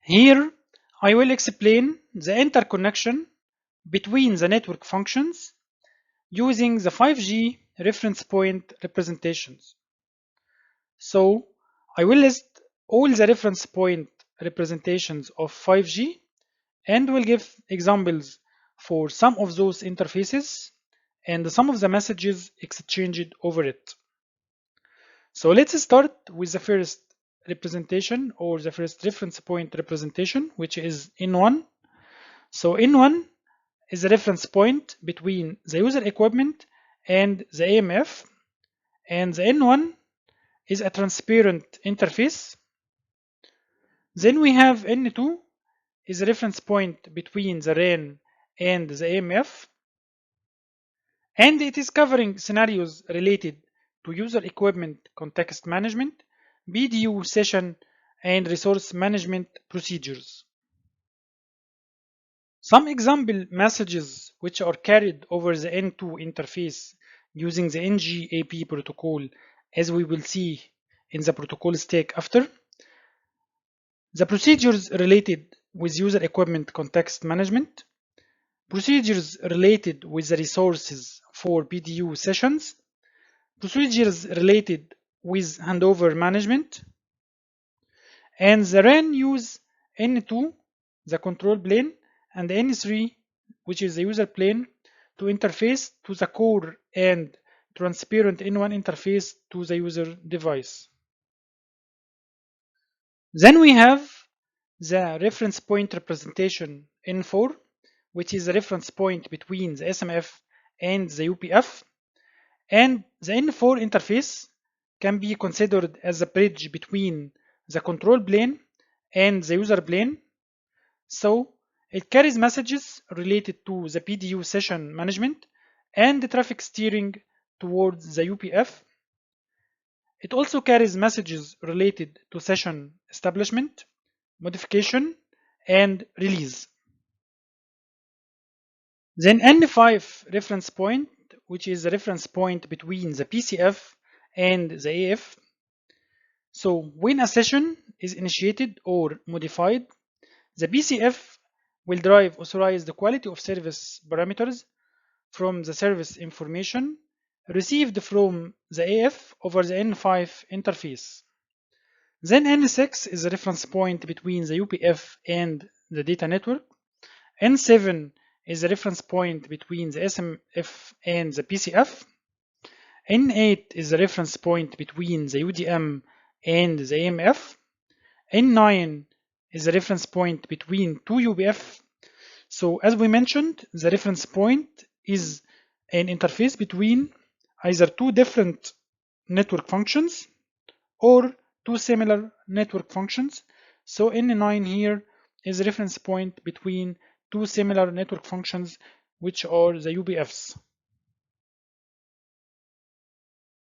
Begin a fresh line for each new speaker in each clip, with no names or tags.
Here, I will explain the interconnection between the network functions using the 5G reference point representations. So, I will list all the reference point representations of 5G and will give examples for some of those interfaces and some of the messages exchanged over it. So let's start with the first representation or the first reference point representation, which is N1. So N1 is a reference point between the user equipment and the AMF, and the N1 is a transparent interface. Then we have N2 is a reference point between the RAN and the AMF, and it is covering scenarios related to user equipment context management, BDU session, and resource management procedures. Some example messages which are carried over the N2 interface using the NG-AP protocol, as we will see in the protocol stack after. The procedures related with user equipment context management, procedures related with the resources for BDU sessions, procedures related with handover management, and the RAN use N2, the control plane, and N3, which is the user plane, to interface to the core and transparent N1 interface to the user device. Then we have the reference point representation N4, which is the reference point between the SMF and the UPF. And the N4 interface can be considered as a bridge between the control plane and the user plane. So it carries messages related to the BDU session management and the traffic steering towards the UPF. It also carries messages related to session establishment, modification, and release. Then N5 reference point, which is the reference point between the PCF and the AF. So when a session is initiated or modified, the PCF will drive authorize the quality of service parameters from the service information received from the AF over the N5 interface. Then N6 is the reference point between the UPF and the data network. N7 is the reference point between the SMF and the PCF. N8 is the reference point between the UDM and the AMF. N9 is the reference point between two UPF. So as we mentioned, the reference point is an interface between either two different network functions or two similar network functions. So N9 here is a reference point between two similar network functions, which are the UPFs.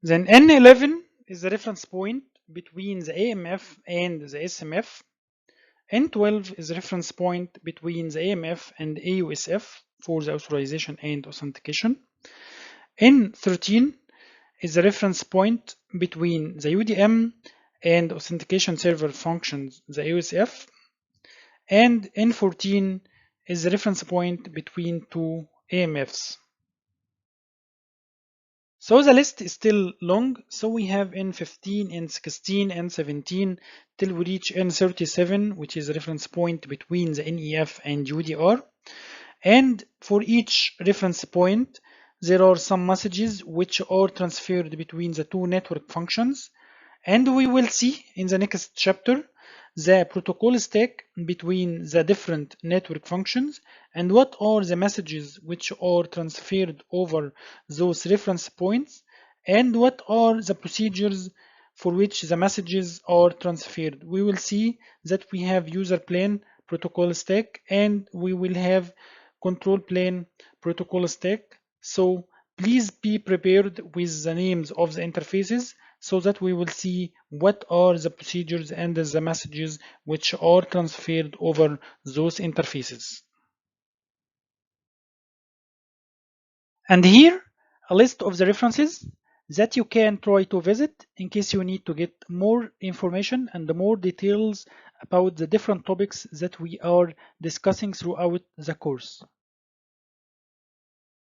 Then N11 is the reference point between the AMF and the SMF. N12 is the reference point between the AMF and AUSF for the authorization and authentication. N13 is the reference point between the UDM and authentication server functions, the AUSF. And N14 is the reference point between two AMFs. So the list is still long, so we have N15, N16, N17 till we reach N37, which is a reference point between the NEF and UDR. And for each reference point, there are some messages which are transferred between the two network functions. And we will see in the next chapter the protocol stack between the different network functions and what are the messages which are transferred over those reference points and what are the procedures for which the messages are transferred. We will see that we have user plane protocol stack and we will have control plane protocol stack. So please be prepared with the names of the interfaces so that we will see what are the procedures and the messages which are transferred over those interfaces. And here, a list of the references that you can try to visit in case you need to get more information and more details about the different topics that we are discussing throughout the course.